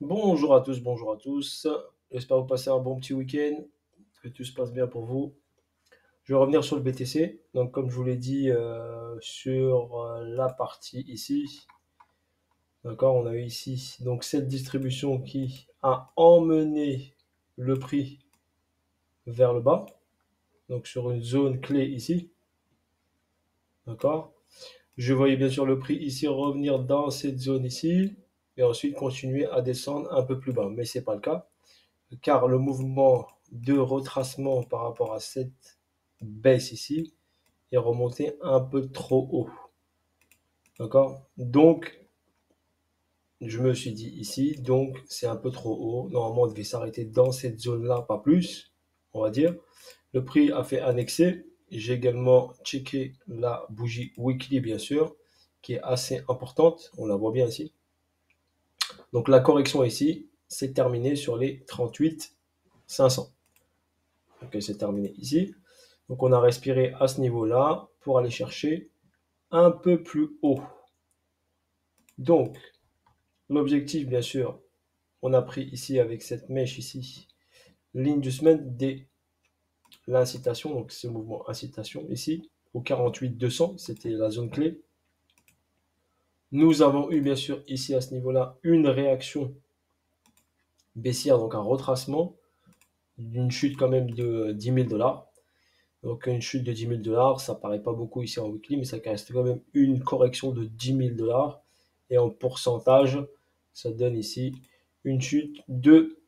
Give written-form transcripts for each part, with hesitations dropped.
Bonjour à tous, bonjour à tous. J'espère que vous passez un bon petit week-end, que tout se passe bien pour vous. Je vais revenir sur le BTC. Donc, comme je vous l'ai dit sur la partie ici, d'accord, on a eu ici donc cette distribution qui a emmené le prix vers le bas, donc sur une zone clé ici, d'accord. Je voyais bien sûr le prix ici revenir dans cette zone ici et ensuite continuer à descendre un peu plus bas, mais c'est pas le cas. Car le mouvement de retracement par rapport à cette baisse ici est remonté un peu trop haut. D'accord. Donc, je me suis dit ici, donc c'est un peu trop haut. Normalement, on devait s'arrêter dans cette zone-là, pas plus, on va dire. Le prix a fait un excès. J'ai également checké la bougie weekly, bien sûr, qui est assez importante. On la voit bien ici. Donc, la correction ici, c'est terminé sur les 38 500. Ok, c'est terminé ici. Donc on a respiré à ce niveau-là pour aller chercher un peu plus haut. Donc l'objectif, bien sûr, on a pris ici avec cette mèche ici, ligne du semaine des l'incitation, donc ce mouvement incitation ici, au 48-200, c'était la zone clé. Nous avons eu bien sûr ici à ce niveau-là une réaction baissière, donc un retracement, d'une chute quand même de 10 000 $. Donc une chute de 10 000 $, ça paraît pas beaucoup ici en weekly, mais ça reste quand même une correction de 10 000 $. Et en pourcentage, ça donne ici une chute de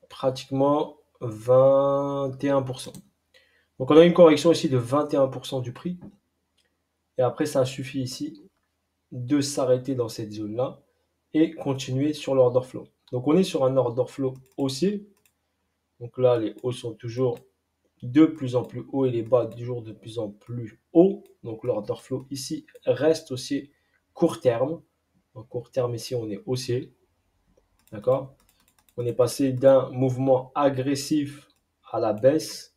pratiquement 21%. Donc on a une correction ici de 21% du prix. Et après, ça suffit ici de s'arrêter dans cette zone-là et continuer sur l'order flow. Donc on est sur un order flow haussier. Donc là, les hauts sont toujours de plus en plus haut et les bas toujours de plus en plus haut. Donc l'order flow ici reste aussi court terme. En court terme ici, on est haussier. D'accord. On est passé d'un mouvement agressif à la baisse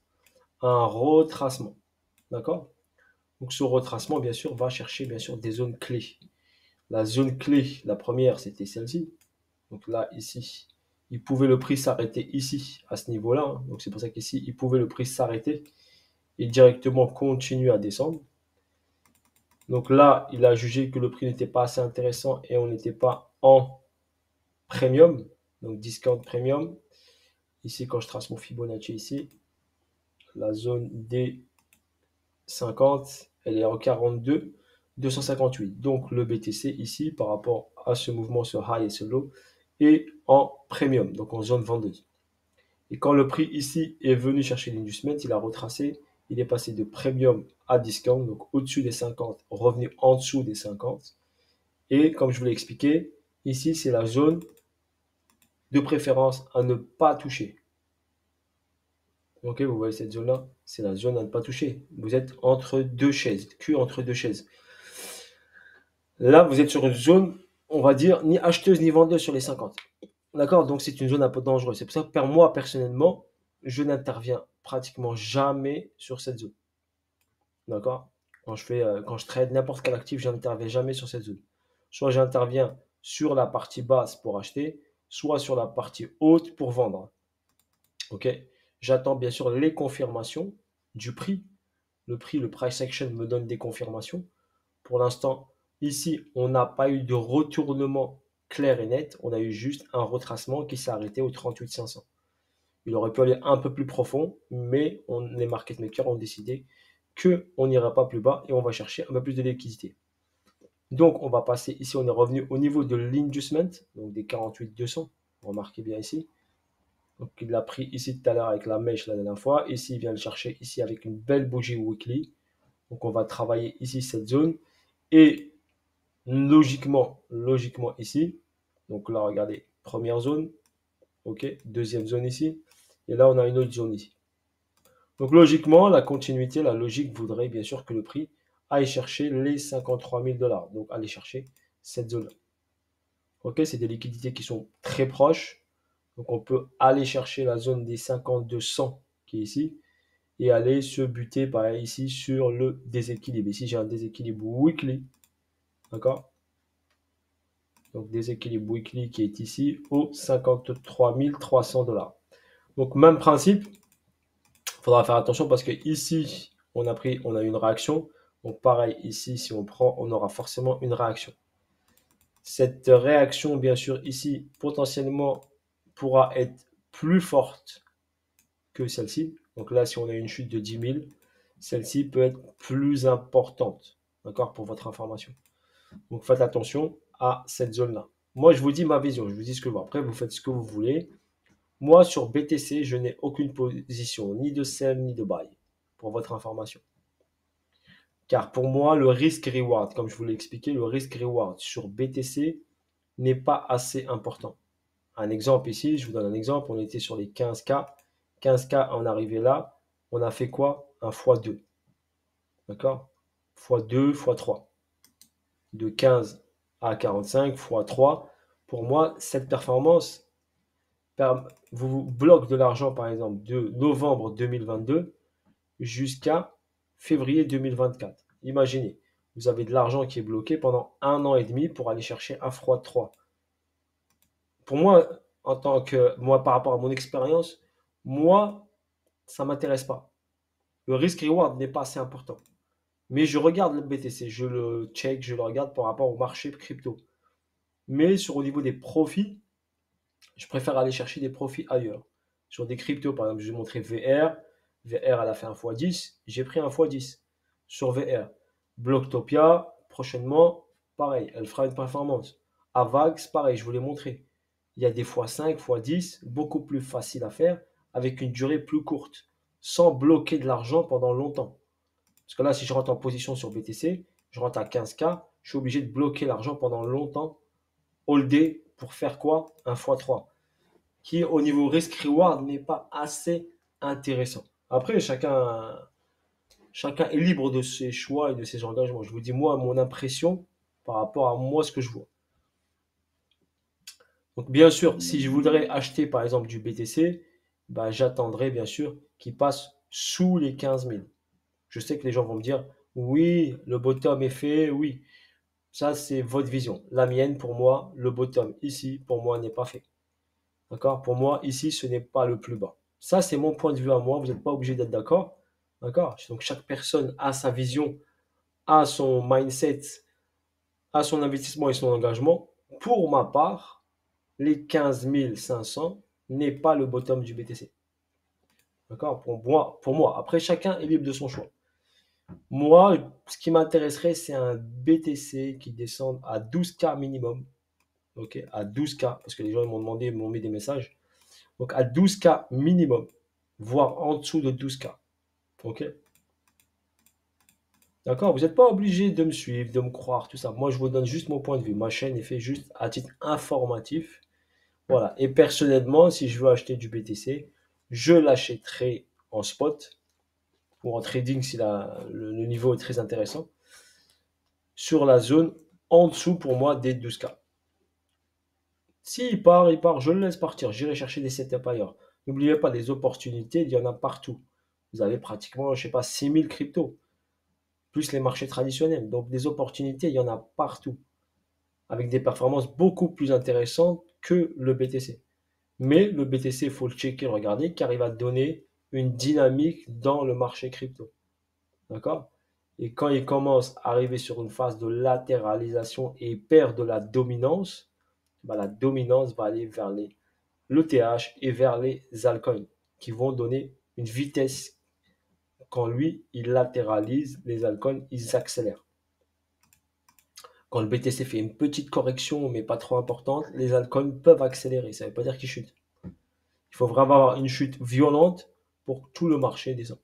à un retracement. D'accord. Donc ce retracement, bien sûr, va chercher bien sûr des zones clés. La zone clé, la première, c'était celle-ci. Donc là, ici, il pouvait le prix s'arrêter ici, à ce niveau-là. Donc c'est pour ça qu'ici, il pouvait le prix s'arrêter et directement continuer à descendre. Donc là, il a jugé que le prix n'était pas assez intéressant et on n'était pas en premium, donc discount premium. Ici, quand je trace mon Fibonacci ici, la zone D50, elle est en 42, 258. Donc le BTC ici, par rapport à ce mouvement, ce high et ce low, est en premium, donc en zone vendeuse. Et quand le prix ici est venu chercher l'inducement, il a retracé, il est passé de premium à discount, donc au-dessus des 50, revenu en dessous des 50. Et comme je vous l'ai expliqué, ici c'est la zone de préférence à ne pas toucher. Ok, vous voyez cette zone-là, c'est la zone à ne pas toucher. Vous êtes entre deux chaises, cul entre deux chaises. Là, vous êtes sur une zone, on va dire, ni acheteuse ni vendeuse sur les 50. D'accord. Donc c'est une zone un peu dangereuse. C'est pour ça que moi, personnellement, je n'interviens pratiquement jamais sur cette zone. D'accord. Quand je trade n'importe quel actif, je n'interviens jamais sur cette zone. Soit j'interviens sur la partie basse pour acheter, soit sur la partie haute pour vendre. Ok. J'attends bien sûr les confirmations du prix. Le price action me donne des confirmations. Pour l'instant, ici, on n'a pas eu de retournement clair et net. On a eu juste un retracement qui s'est arrêté au 38 500. Il aurait pu aller un peu plus profond, mais les market makers ont décidé qu'on n'ira pas plus bas et on va chercher un peu plus de liquidité. Donc, on va passer ici, on est revenu au niveau de l'inducement, donc des 48 200. Remarquez bien ici. Donc, il l'a pris ici tout à l'heure avec la mèche la dernière fois. Ici, il vient le chercher ici avec une belle bougie weekly. Donc, on va travailler ici cette zone. Et logiquement ici, donc là, regardez, première zone, ok, deuxième zone ici, et là, on a une autre zone ici. Donc logiquement, la continuité, la logique voudrait bien sûr que le prix aille chercher les 53 000 $. Donc aller chercher cette zone-là. Ok, c'est des liquidités qui sont très proches. Donc on peut aller chercher la zone des 5200 qui est ici et aller se buter par ici sur le déséquilibre. Ici j'ai un déséquilibre weekly. D'accord. Donc déséquilibre weekly qui est ici au 53 300 $. Donc même principe, il faudra faire attention parce que ici, on a eu une réaction. Donc pareil, ici, si on prend, on aura forcément une réaction. Cette réaction, bien sûr, ici, potentiellement, pourra être plus forte que celle-ci. Donc là, si on a une chute de 10 000, celle-ci peut être plus importante. D'accord, pour votre information. Donc faites attention à cette zone-là. Moi, je vous dis ma vision, je vous dis ce que je vois. Après, vous faites ce que vous voulez. Moi, sur BTC, je n'ai aucune position, ni de sell, ni de buy, pour votre information. Car pour moi, le risque-reward, comme je vous l'ai expliqué, le risque-reward sur BTC n'est pas assez important. Un exemple ici, je vous donne un exemple, on était sur les 15K. 15K, on est arrivé là, on a fait quoi? Un x2. D'accord? x2, x3. De 15 à 45, x3. Pour moi, cette performance vous bloque de l'argent, par exemple, de novembre 2022 jusqu'à février 2024. Imaginez, vous avez de l'argent qui est bloqué pendant 1 an et demi pour aller chercher un x3. Pour moi, moi, par rapport à mon expérience, moi, ça ne m'intéresse pas. Le risque-reward n'est pas assez important. Mais je regarde le BTC, je le check, je le regarde par rapport au marché crypto. Mais au niveau des profits, je préfère aller chercher des profits ailleurs. Sur des cryptos, par exemple, je vais montrer VR. VR, elle a fait un x10. J'ai pris un x10 sur VR. Blocktopia, prochainement, pareil, elle fera une performance. Avax, pareil, je vous l'ai montré. Il y a des x5, x10, beaucoup plus faciles à faire, avec une durée plus courte, sans bloquer de l'argent pendant longtemps. Parce que là, si je rentre en position sur BTC, je rentre à 15K, je suis obligé de bloquer l'argent pendant longtemps, holder pour faire quoi? Un x3 qui, au niveau risk-reward, n'est pas assez intéressant. Après, chacun est libre de ses choix et de ses engagements. Je vous dis, moi, mon impression par rapport à moi, ce que je vois. Donc, bien sûr, si je voudrais acheter, par exemple, du BTC, bah, j'attendrai, bien sûr, qu'il passe sous les 15 000. Je sais que les gens vont me dire, oui, le bottom est fait, oui. Ça, c'est votre vision. La mienne, pour moi, le bottom ici, pour moi, n'est pas fait. D'accord? Pour moi, ici, ce n'est pas le plus bas. Ça, c'est mon point de vue à moi. Vous n'êtes pas obligé d'être d'accord. D'accord? Donc, chaque personne a sa vision, a son mindset, a son investissement et son engagement. Pour ma part, les 15 500 n'est pas le bottom du BTC. D'accord? Pour moi. Après, chacun est libre de son choix. Moi, ce qui m'intéresserait, c'est un BTC qui descende à 12K minimum. Ok? À 12K, parce que les gens m'ont demandé, m'ont mis des messages. Donc à 12K minimum, voire en dessous de 12K. Ok? D'accord? Vous n'êtes pas obligé de me suivre, de me croire, tout ça. Moi, je vous donne juste mon point de vue. Ma chaîne est faite juste à titre informatif. Voilà. Et personnellement, si je veux acheter du BTC, je l'achèterai en spot ou en trading si le niveau est très intéressant. Sur la zone en dessous pour moi des 12K. S'il part, il part, je le laisse partir. J'irai chercher des setups ailleurs. N'oubliez pas, des opportunités, il y en a partout. Vous avez pratiquement, je ne sais pas, 6000 cryptos, plus les marchés traditionnels. Donc des opportunités, il y en a partout, avec des performances beaucoup plus intéressantes que le BTC. Mais le BTC, il faut le checker, le regarder, car il va donner une dynamique dans le marché crypto. D'accord? Et quand il commence à arriver sur une phase de latéralisation et perd de la dominance, bah, la dominance va aller vers l'ETH et vers les altcoins qui vont donner une vitesse. Quand lui, il latéralise, les altcoins, ils accélèrent. Quand le BTC fait une petite correction, mais pas trop importante, les altcoins peuvent accélérer. Ça ne veut pas dire qu'ils chutent. Il faut vraiment avoir une chute violente pour que tout le marché descende.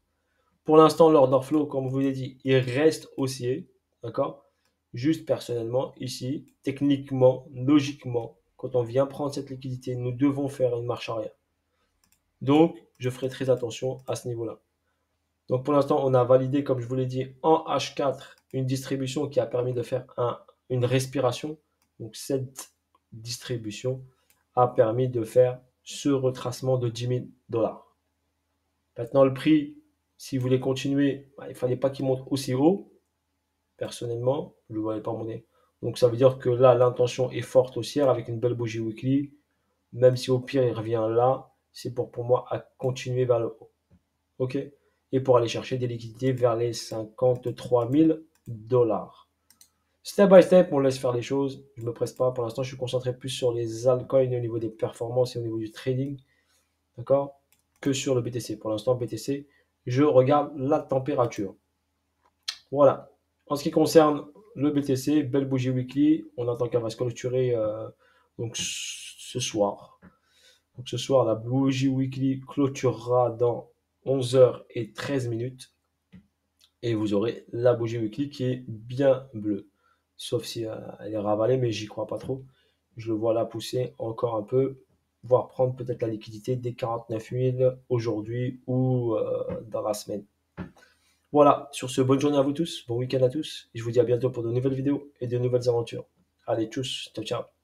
Pour l'instant, l'order flow, comme je vous l'ai dit, il reste haussier. D'accord? Juste personnellement, ici, techniquement, logiquement, quand on vient prendre cette liquidité, nous devons faire une marche arrière. Donc, je ferai très attention à ce niveau-là. Donc, pour l'instant, on a validé, comme je vous l'ai dit, en H4, une distribution qui a permis de faire une respiration. Donc, cette distribution a permis de faire ce retracement de 10 000 $. Maintenant, le prix, si vous voulez continuer, il ne fallait pas qu'il monte aussi haut. Personnellement, je ne le voyais pas monter Donc ça veut dire que là, l'intention est forte haussière avec une belle bougie weekly. Même si au pire, il revient là, c'est pour moi à continuer vers le haut. OK? Et pour aller chercher des liquidités vers les 53 000 dollars. Step by step, on laisse faire les choses. Je ne me presse pas. Pour l'instant, je suis concentré plus sur les altcoins au niveau des performances et au niveau du trading. D'accord? Que sur le BTC. Pour l'instant, BTC, je regarde la température. Voilà. En ce qui concerne le BTC, belle bougie weekly. On attend qu'elle va se clôturer donc ce soir. Donc ce soir, la bougie weekly clôturera dans 11h13. Et vous aurez la bougie weekly qui est bien bleue. Sauf si elle est ravalée, mais j'y crois pas trop. Je le vois là pousser encore un peu, voire prendre peut-être la liquidité des 49 000 aujourd'hui ou dans la semaine. Voilà, sur ce, bonne journée à vous tous, bon week-end à tous, et je vous dis à bientôt pour de nouvelles vidéos et de nouvelles aventures. Allez, tchuss, ciao ciao.